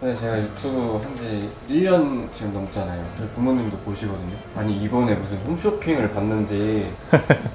근데 제가 유튜브 한지 1년 지금 넘잖아요. 저희 부모님도 보시거든요. 아니 이번에 무슨 홈쇼핑을 봤는지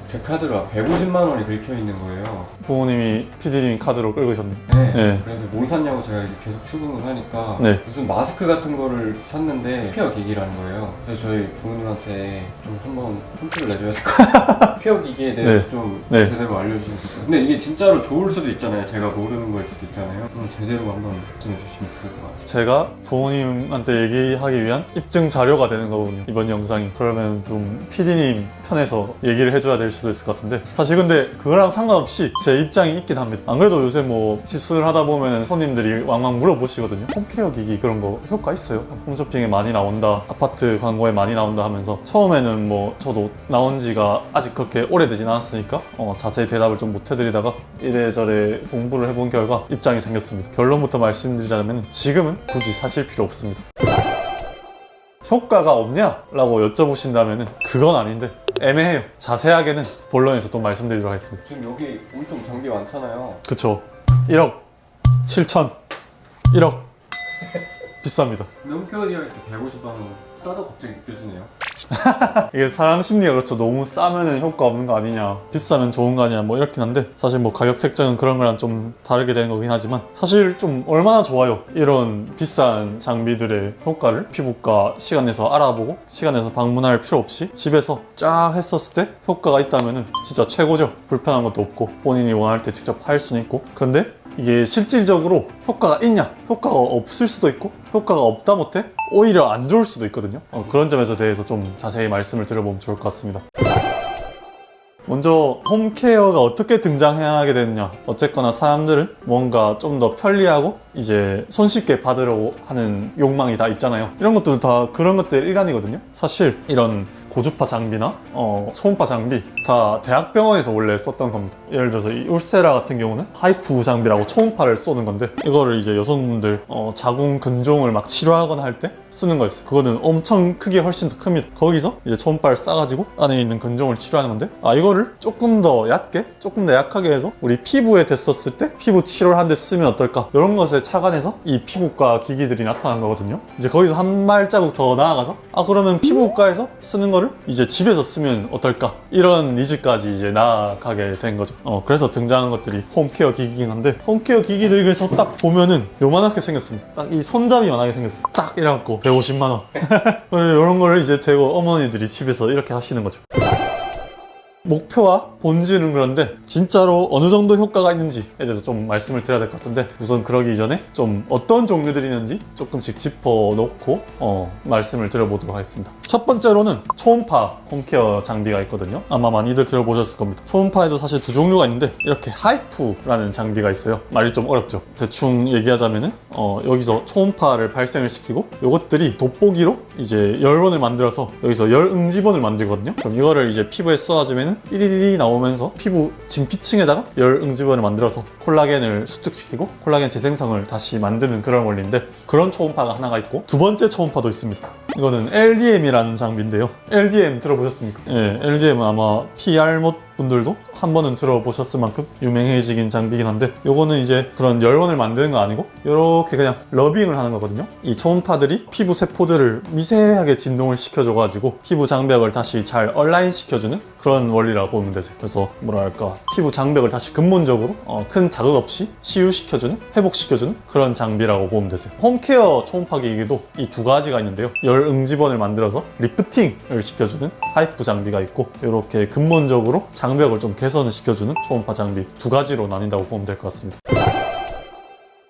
제 카드로 150만 원이 긁혀 있는 거예요. 부모님이 PD님 카드로 끌으셨네. 네. 네. 그래서 뭘 샀냐고 제가 계속 출근을 하니까 네. 무슨 마스크 같은 거를 샀는데 폐어 기기라는 거예요. 그래서 저희 부모님한테 좀 한번 홈쇼를 내줘야 될 것 같아요. 폐어 기기에 대해서 네. 좀 네. 제대로 알려주시면 좋겠어요. 근데 이게 진짜로 좋을 수도 있잖아요. 제가 모르는 거일 수도 있잖아요. 그럼 제대로 한번 말씀해 주시면 좋을 것 같아요. 제가 부모님한테 얘기하기 위한 입증 자료가 되는 거거든요, 이번 영상이. 그러면 좀 PD님 편에서 얘기를 해줘야 될 수도 있을 것 같은데, 사실 근데 그거랑 상관없이 제 입장이 있긴 합니다. 안 그래도 요새 뭐 시술을 하다 보면 손님들이 왕왕 물어보시거든요. 홈케어 기기 그런 거 효과 있어요? 홈쇼핑에 많이 나온다, 아파트 광고에 많이 나온다 하면서, 처음에는 뭐 저도 나온 지가 아직 그렇게 오래되진 않았으니까 자세히 대답을 좀 못 해드리다가 이래저래 공부를 해본 결과 입장이 생겼습니다. 결론부터 말씀드리자면 지금은 굳이 사실 필요 없습니다. 효과가 없냐? 라고 여쭤보신다면 그건 아닌데 애매해요. 자세하게는 본론에서 또 말씀드리도록 하겠습니다. 지금 여기 엄청 장비 많잖아요. 그쵸. 1억 7천 1억 비쌉니다. 홈케어 디바이스 150만 원 싸다 갑자기 느껴지네요. 이게 사람 심리가 그렇죠. 너무 싸면은 효과 없는 거 아니냐, 비싸면 좋은 거 아니냐, 뭐 이렇긴 한데, 사실 뭐 가격 책정은 그런 거랑 좀 다르게 되는 거긴 하지만, 사실 좀 얼마나 좋아요. 이런 비싼 장비들의 효과를 피부과 시간 내서 알아보고 시간 내서 방문할 필요 없이 집에서 쫙 했었을 때 효과가 있다면은 진짜 최고죠. 불편한 것도 없고 본인이 원할 때 직접 할 수는 있고. 그런데 이게 실질적으로 효과가 있냐, 효과가 없을 수도 있고, 효과가 없다 못해 오히려 안 좋을 수도 있거든요. 그런 점에서 대해서 좀 자세히 말씀을 드려보면 좋을 것 같습니다. 먼저 홈케어가 어떻게 등장하게 됐냐. 어쨌거나 사람들은 뭔가 좀 더 편리하고 이제 손쉽게 받으려고 하는 욕망이 다 있잖아요. 이런 것들은 다 그런 것들 일환이거든요. 사실 이런 고주파 장비나 초음파 장비 다 대학병원에서 원래 썼던 겁니다. 예를 들어서 이 울세라 같은 경우는 하이프 장비라고 초음파를 쏘는 건데, 이거를 이제 여성분들 자궁 근종을 막 치료하거나 할 때 쓰는 거였어요. 그거는 엄청 크게 훨씬 더 큽니다. 거기서 이제 초음파를 쏴가지고 안에 있는 근종을 치료하는 건데, 이거를 조금 더 얕게, 조금 더 약하게 해서 우리 피부에 댔었을 때 피부 치료를 하는데 쓰면 어떨까, 이런 것에 착안해서 이 피부과 기기들이 나타난 거거든요. 이제 거기서 한 발자국 더 나아가서 그러면 피부과에서 쓰는 거를 이제 집에서 쓰면 어떨까, 이런 니즈까지 이제 나아가게 된 거죠. 그래서 등장한 것들이 홈케어 기기긴 한데, 홈케어 기기들 그래서 딱 보면은 요만하게 생겼습니다. 딱 이 손잡이만하게 생겼어요. 딱 이래갖고 150만 원. 이런 거를 이제 대고 어머니들이 집에서 이렇게 하시는 거죠. 목표와 본질은 그런데 진짜로 어느 정도 효과가 있는지에 대해서 좀 말씀을 드려야 될 것 같은데, 우선 그러기 전에 좀 어떤 종류들이 있는지 조금씩 짚어놓고 말씀을 드려보도록 하겠습니다. 첫 번째로는 초음파 홈케어 장비가 있거든요. 아마 많이들 들어보셨을 겁니다. 초음파에도 사실 두 종류가 있는데, 이렇게 하이프라는 장비가 있어요. 말이 좀 어렵죠. 대충 얘기하자면은 여기서 초음파를 발생을 시키고, 요것들이 돋보기로 이제 열원을 만들어서 여기서 열 응집원을 만들거든요. 그럼 이거를 이제 피부에 쏘아주면은 띠리리리 나오면서 피부 진피층에다가 열 응집원을 만들어서 콜라겐을 수축시키고 콜라겐 재생성을 다시 만드는 그런 원리인데, 그런 초음파가 하나가 있고, 두 번째 초음파도 있습니다. 이거는 LDM이라는 장비인데요. LDM 들어보셨습니까? 예, LDM은 아마 PR못 분들도 한 번은 들어보셨을 만큼 유명해지긴 장비긴 한데, 요거는 이제 그런 열원을 만드는 거 아니고 이렇게 그냥 러빙을 하는 거거든요. 이 초음파들이 피부 세포들을 미세하게 진동을 시켜줘가지고 피부 장벽을 다시 잘 얼라인 시켜주는 그런 원리라고 보면 되세요. 그래서 뭐랄까, 피부 장벽을 다시 근본적으로 큰 자극 없이 치유시켜주는, 회복시켜주는 그런 장비라고 보면 되세요. 홈케어 초음파 기기도 이 두 가지가 있는데요. 열 응집원을 만들어서 리프팅을 시켜주는 하이프 장비가 있고, 이렇게 근본적으로 장벽을 좀 개선을 시켜주는 초음파 장비, 두 가지로 나뉜다고 보면 될 것 같습니다.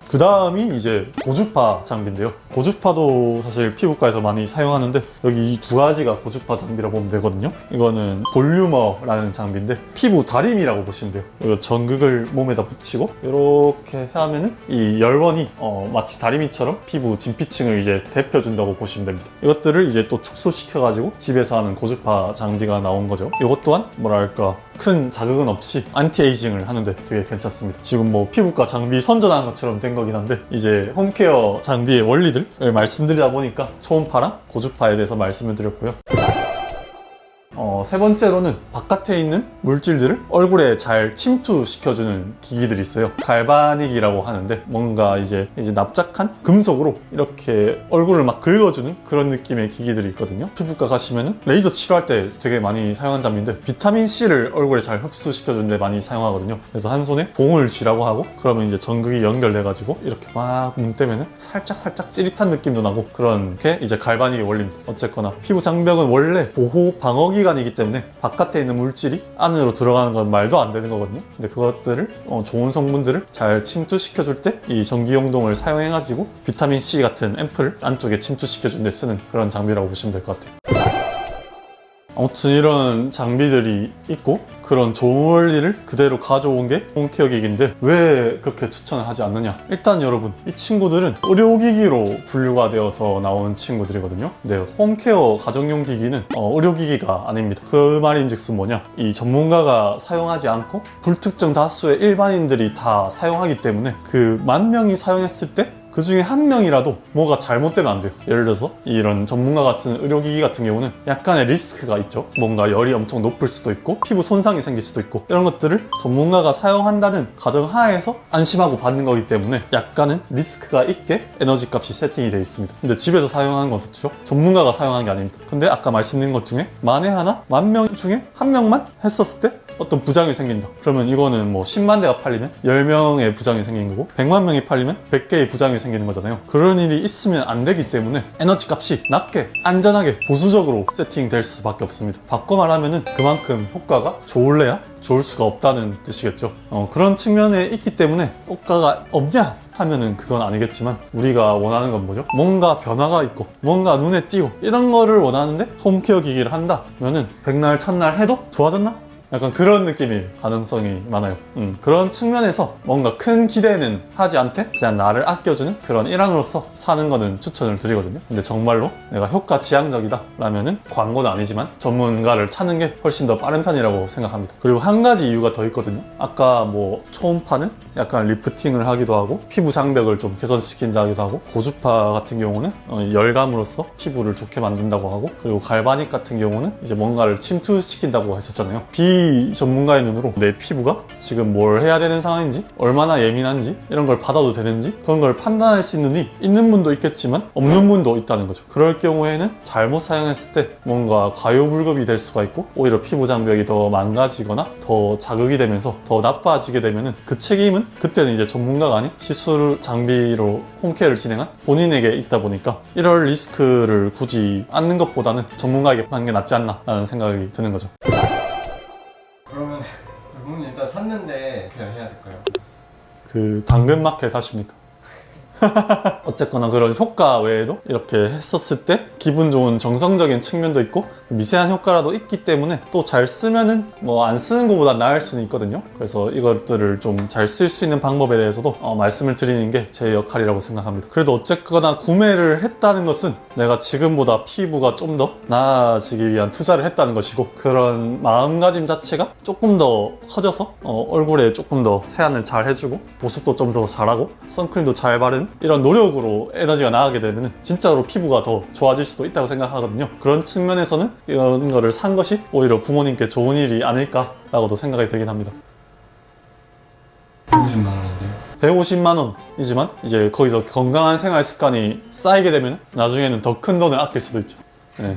그 다음이 이제 고주파 장비인데요. 고주파도 사실 피부과에서 많이 사용하는데, 여기 이 두 가지가 고주파 장비라고 보면 되거든요. 이거는 볼류머라는 장비인데, 피부 다림이라고 보시면 돼요. 이거 전극을 몸에다 붙이고 이렇게 하면은 이 열원이 마치 다리미처럼 피부 진피층을 이제 데펴준다고 보시면 됩니다. 이것들을 이제 또 축소시켜가지고 집에서 하는 고주파 장비가 나온 거죠. 이것 또한 뭐랄까, 큰 자극은 없이 안티에이징을 하는데 되게 괜찮습니다. 지금 뭐 피부과 장비 선전한 것처럼 된 거긴 한데, 이제 홈케어 장비의 원리들을 말씀드리다 보니까 초음파랑 고주파에 대해서 말씀을 드렸고요. 세 번째로는 바깥에 있는 물질들을 얼굴에 잘 침투시켜주는 기기들이 있어요. 갈바닉이라고 하는데 뭔가 이제 납작한 금속으로 이렇게 얼굴을 막 긁어주는 그런 느낌의 기기들이 있거든요. 피부과 가시면은 레이저 치료할 때 되게 많이 사용한 장비인데 비타민C를 얼굴에 잘 흡수시켜주는 데 많이 사용하거든요. 그래서 한 손에 봉을 쥐라고 하고 그러면 이제 전극이 연결돼가지고 이렇게 막 문대면은 살짝 찌릿한 느낌도 나고 그런 게 이제 갈바닉의 원리입니다. 어쨌거나 피부 장벽은 원래 보호 방어기관이기 때문에 바깥에 있는 물질이 안으로 들어가는 건 말도 안 되는 거거든요. 근데 그것들을 좋은 성분들을 잘 침투시켜줄 때 이 전기용동을 사용해가지고 비타민C 같은 앰플을 안쪽에 침투시켜준 데 쓰는 그런 장비라고 보시면 될 것 같아요. 아무튼 이런 장비들이 있고 그런 좋은 원리를 그대로 가져온 게 홈케어 기기인데 왜 그렇게 추천을 하지 않느냐. 일단 여러분, 이 친구들은 의료기기로 분류가 되어서 나온 친구들이거든요. 근데 홈케어 가정용 기기는 의료기기가 아닙니다. 그 말인즉슨 뭐냐, 이 전문가가 사용하지 않고 불특정 다수의 일반인들이 다 사용하기 때문에 그 10,000명이 사용했을 때 그 중에 한 명이라도 뭐가 잘못되면 안 돼요. 예를 들어서 이런 전문가가 쓰는 의료기기 같은 경우는 약간의 리스크가 있죠. 뭔가 열이 엄청 높을 수도 있고 피부 손상이 생길 수도 있고 이런 것들을 전문가가 사용한다는 가정하에서 안심하고 받는 거기 때문에 약간은 리스크가 있게 에너지 값이 세팅이 되어 있습니다. 근데 집에서 사용하는 건 좋죠. 전문가가 사용하는 게 아닙니다. 근데 아까 말씀드린 것 중에 만에 하나 10,000명 중에 한 명만 했었을 때 어떤 부작용이 생긴다. 그러면 이거는 뭐 10만 대가 팔리면 10명의 부작용이 생긴 거고 100만 명이 팔리면 100개의 부작용이 생기는 거잖아요. 그런 일이 있으면 안 되기 때문에 에너지 값이 낮게 안전하게 보수적으로 세팅될 수밖에 없습니다. 바꿔 말하면은 그만큼 효과가 좋을래야 좋을 수가 없다는 뜻이겠죠. 그런 측면에 있기 때문에 효과가 없냐 하면은 그건 아니겠지만 우리가 원하는 건 뭐죠? 뭔가 변화가 있고 뭔가 눈에 띄고 이런 거를 원하는데 홈케어 기기를 한다 면은 백날 첫날 해도 좋아졌나? 약간 그런 느낌일 가능성이 많아요. 그런 측면에서 뭔가 큰 기대는 하지 않되 그냥 나를 아껴주는 그런 일환으로서 사는 거는 추천을 드리거든요. 근데 정말로 내가 효과 지향적이다 라면은 광고는 아니지만 전문가를 찾는 게 훨씬 더 빠른 편이라고 생각합니다. 그리고 한 가지 이유가 더 있거든요. 아까 뭐 초음파는 약간 리프팅을 하기도 하고 피부 장벽을 좀 개선시킨다 하기도 하고 고주파 같은 경우는 열감으로써 피부를 좋게 만든다고 하고 그리고 갈바닉 같은 경우는 이제 뭔가를 침투시킨다고 했었잖아요. 전문가의 눈으로 내 피부가 지금 뭘 해야 되는 상황인지 얼마나 예민한지 이런 걸 받아도 되는지 그런 걸 판단할 수 있는 눈이 있는 분도 있겠지만 없는 분도 있다는 거죠. 그럴 경우에는 잘못 사용했을 때 뭔가 과유불급이 될 수가 있고 오히려 피부 장벽이 더 망가지거나 더 자극이 되면서 더 나빠지게 되면은 그 책임은 그때는 이제 전문가가 아닌 시술 장비로 홈케어를 진행한 본인에게 있다 보니까 이럴 리스크를 굳이 안는 것보다는 전문가에게 하는 게 낫지 않나 라는 생각이 드는 거죠. 그러면 그분 일단 샀는데 그냥 해야 될까요? 그 당근마켓 하십니까? 어쨌거나 그런 효과 외에도 이렇게 했었을 때 기분 좋은 정성적인 측면도 있고 미세한 효과라도 있기 때문에 또 잘 쓰면은 뭐 안 쓰는 것보다 나을 수는 있거든요. 그래서 이것들을 좀 잘 쓸 수 있는 방법에 대해서도 말씀을 드리는 게 제 역할이라고 생각합니다. 그래도 어쨌거나 구매를 했다는 것은 내가 지금보다 피부가 좀 더 나아지기 위한 투자를 했다는 것이고 그런 마음가짐 자체가 조금 더 커져서 얼굴에 조금 더 세안을 잘 해주고 보습도 좀 더 잘하고 선크림도 잘 바른 이런 노력으로 에너지가 나가게 되면 진짜로 피부가 더 좋아질 수도 있다고 생각하거든요. 그런 측면에서는 이런 거를 산 것이 오히려 부모님께 좋은 일이 아닐까라고도 생각이 들긴 합니다. 150만 원인데요. 150만 원이지만 이제 거기서 건강한 생활 습관이 쌓이게 되면 나중에는 더 큰 돈을 아낄 수도 있죠. 네.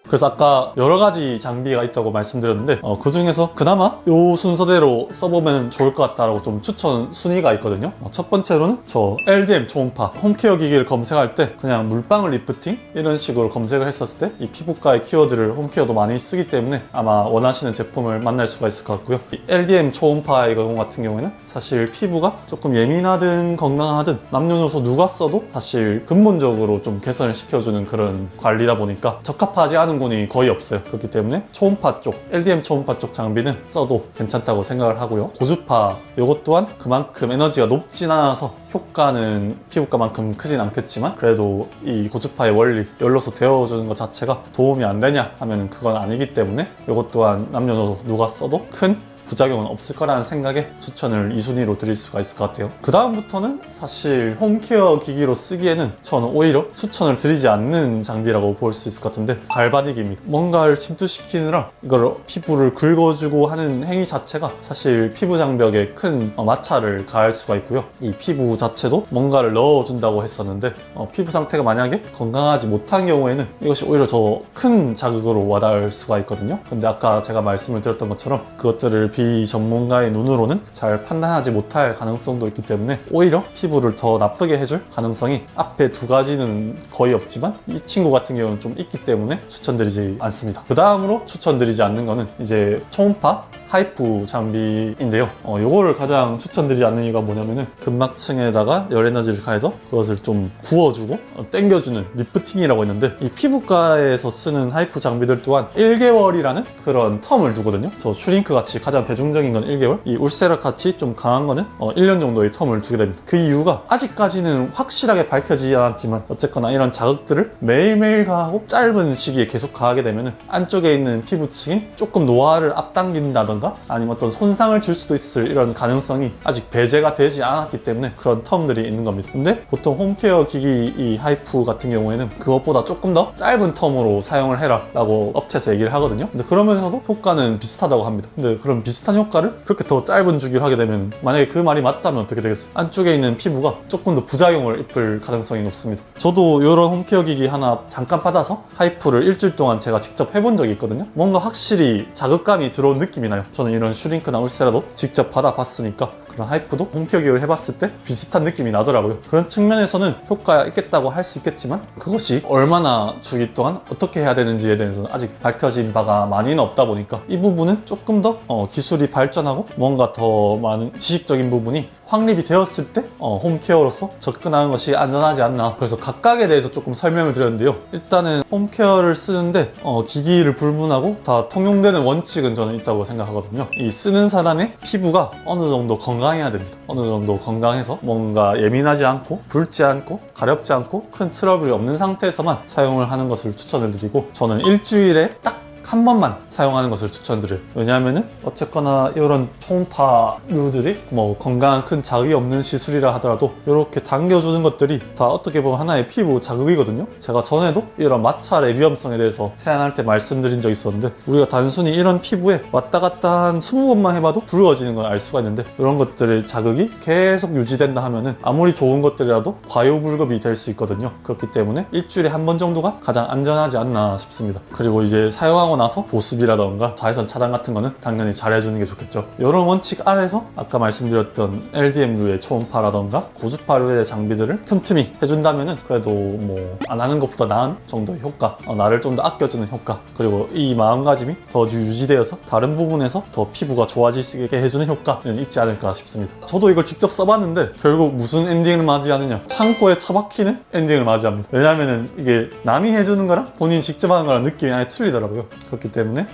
그래서 아까 여러 가지 장비가 있다고 말씀드렸는데 그 중에서 그나마 이 순서대로 써보면 좋을 것 같다라고 좀 추천 순위가 있거든요. 첫 번째로는 저 LDM 초음파 홈케어 기기를 검색할 때 그냥 물방울 리프팅 이런 식으로 검색을 했었을 때 이 피부과의 키워드를 홈케어도 많이 쓰기 때문에 아마 원하시는 제품을 만날 수가 있을 것 같고요. 이 LDM 초음파의 경우 같은 경우에는 사실 피부가 조금 예민하든 건강하든 남녀노소 누가 써도 사실 근본적으로 좀 개선을 시켜주는 그런 관리다 보니까 적합하지 않은 군이 거의 없어요. 그렇기 때문에 초음파 쪽, LDM 초음파 쪽 장비는 써도 괜찮다고 생각을 하고요. 고주파 이것 또한 그만큼 에너지가 높진 않아서 효과는 피부과만큼 크진 않겠지만 그래도 이 고주파의 원리, 열로서 데워주는 것 자체가 도움이 안 되냐 하면 그건 아니기 때문에 이것 또한 남녀노소 누가 써도 큰 부작용은 없을 거라는 생각에 추천을 2순위로 드릴 수가 있을 것 같아요. 그 다음부터는 사실 홈케어 기기로 쓰기에는 저는 오히려 추천을 드리지 않는 장비라고 볼 수 있을 것 같은데, 갈바디기입니다. 뭔가를 침투시키느라 이걸 피부를 긁어주고 하는 행위 자체가 사실 피부 장벽에 큰 마찰을 가할 수가 있고요. 이 피부 자체도 뭔가를 넣어준다고 했었는데 피부 상태가 만약에 건강하지 못한 경우에는 이것이 오히려 더 큰 자극으로 와닿을 수가 있거든요. 근데 아까 제가 말씀을 드렸던 것처럼 그것들을 비전문가의 눈으로는 잘 판단하지 못할 가능성도 있기 때문에 오히려 피부를 더 나쁘게 해줄 가능성이 앞에 두 가지는 거의 없지만 이 친구 같은 경우는 좀 있기 때문에 추천드리지 않습니다. 그 다음으로 추천드리지 않는 거는 이제 초음파 하이프 장비인데요. 요거를 가장 추천드리지 않는 이유가 뭐냐면은 근막층에다가 열 에너지를 가해서 그것을 좀 구워주고 당겨주는 리프팅이라고 있는데, 이 피부과에서 쓰는 하이프 장비들 또한 1개월이라는 그런 텀을 두거든요. 저 슈링크 같이 가장 대중적인 건 1개월, 이 울세라 같이 좀 강한 거는 1년 정도의 텀을 두게 됩니다. 그 이유가 아직까지는 확실하게 밝혀지지 않았지만 어쨌거나 이런 자극들을 매일매일 가하고 짧은 시기에 계속 가하게 되면은 안쪽에 있는 피부층이 조금 노화를 앞당긴다던가 아니면 어떤 손상을 줄 수도 있을 이런 가능성이 아직 배제가 되지 않았기 때문에 그런 텀들이 있는 겁니다. 근데 보통 홈케어 기기 이 하이프 같은 경우에는 그것보다 조금 더 짧은 텀으로 사용을 해라 라고 업체에서 얘기를 하거든요. 근데 그러면서도 효과는 비슷하다고 합니다. 근데 그런 비슷한 효과를 그렇게 더 짧은 주기로 하게 되면 만약에 그 말이 맞다면 어떻게 되겠어요? 안쪽에 있는 피부가 조금 더 부작용을 입을 가능성이 높습니다. 저도 이런 홈케어 기기 하나 잠깐 받아서 하이프를 일주일 동안 제가 직접 해본 적이 있거든요. 뭔가 확실히 자극감이 들어온 느낌이 나요. 저는 이런 슈링크나 울세라도 직접 받아봤으니까 그런 하이프도 홈케어 기기를 해봤을 때 비슷한 느낌이 나더라고요. 그런 측면에서는 효과가 있겠다고 할 수 있겠지만 그것이 얼마나 주기 동안 어떻게 해야 되는지에 대해서는 아직 밝혀진 바가 많이는 없다 보니까 이 부분은 조금 더 기술이 발전하고 뭔가 더 많은 지식적인 부분이 확립이 되었을 때 홈케어로서 접근하는 것이 안전하지 않나. 그래서 각각에 대해서 조금 설명을 드렸는데요. 일단은 홈케어를 쓰는데 기기를 불문하고 다 통용되는 원칙은 저는 있다고 생각하거든요. 이 쓰는 사람의 피부가 어느 정도 건강해야 됩니다. 어느 정도 건강해서 뭔가 예민하지 않고 붉지 않고 가렵지 않고 큰 트러블이 없는 상태에서만 사용을 하는 것을 추천을 드리고, 저는 일주일에 딱 한 번만 사용하는 것을 추천드려요. 왜냐하면은 어쨌거나 이런 초음파류들이 뭐 건강한 큰 자극이 없는 시술이라 하더라도 이렇게 당겨주는 것들이 다 어떻게 보면 하나의 피부 자극이거든요. 제가 전에도 이런 마찰의 위험성에 대해서 세안할 때 말씀드린 적이 있었는데, 우리가 단순히 이런 피부에 왔다 갔다 한 20번만 해봐도 붉어지는 걸 알 수가 있는데, 이런 것들의 자극이 계속 유지된다 하면은 아무리 좋은 것들이라도 과요불급이 될 수 있거든요. 그렇기 때문에 일주일에 한 번 정도가 가장 안전하지 않나 싶습니다. 그리고 이제 사용하고 나서 보습이라던가 자외선 차단 같은 거는 당연히 잘해주는 게 좋겠죠. 이런 원칙 아래서 아까 말씀드렸던 LDM류의 초음파라던가 고주파류의 장비들을 틈틈이 해준다면은 그래도 뭐 안 하는 것보다 나은 정도의 효과, 나를 좀 더 아껴주는 효과, 그리고 이 마음가짐이 더 유지되어서 다른 부분에서 더 피부가 좋아질 수 있게 해주는 효과는 있지 않을까 싶습니다. 저도 이걸 직접 써봤는데 결국 무슨 엔딩을 맞이하느냐, 창고에 처박히는 엔딩을 맞이합니다. 왜냐면은 이게 남이 해주는 거랑 본인이 직접 하는 거랑 느낌이 아예 틀리더라고요. 그렇기 때문에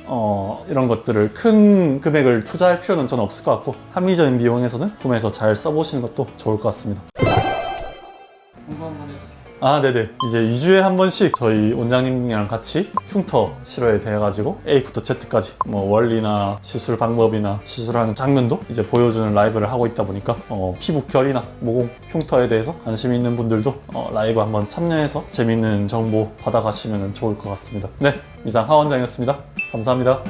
이런 것들을 큰 금액을 투자할 필요는 저는 없을 것 같고, 합리적인 비용에서는 구매해서 잘 써보시는 것도 좋을 것 같습니다. 홍보 한번 해주세요. 네네. 이제 2주에 한 번씩 저희 원장님이랑 같이 흉터 치료에 대해가지고 A부터 Z까지 뭐 원리나 시술 방법이나 시술하는 장면도 이제 보여주는 라이브를 하고 있다 보니까 피부 결이나 모공 흉터에 대해서 관심 있는 분들도 라이브 한번 참여해서 재밌는 정보 받아가시면 좋을 것 같습니다. 네, 이상 하원장이었습니다. 감사합니다.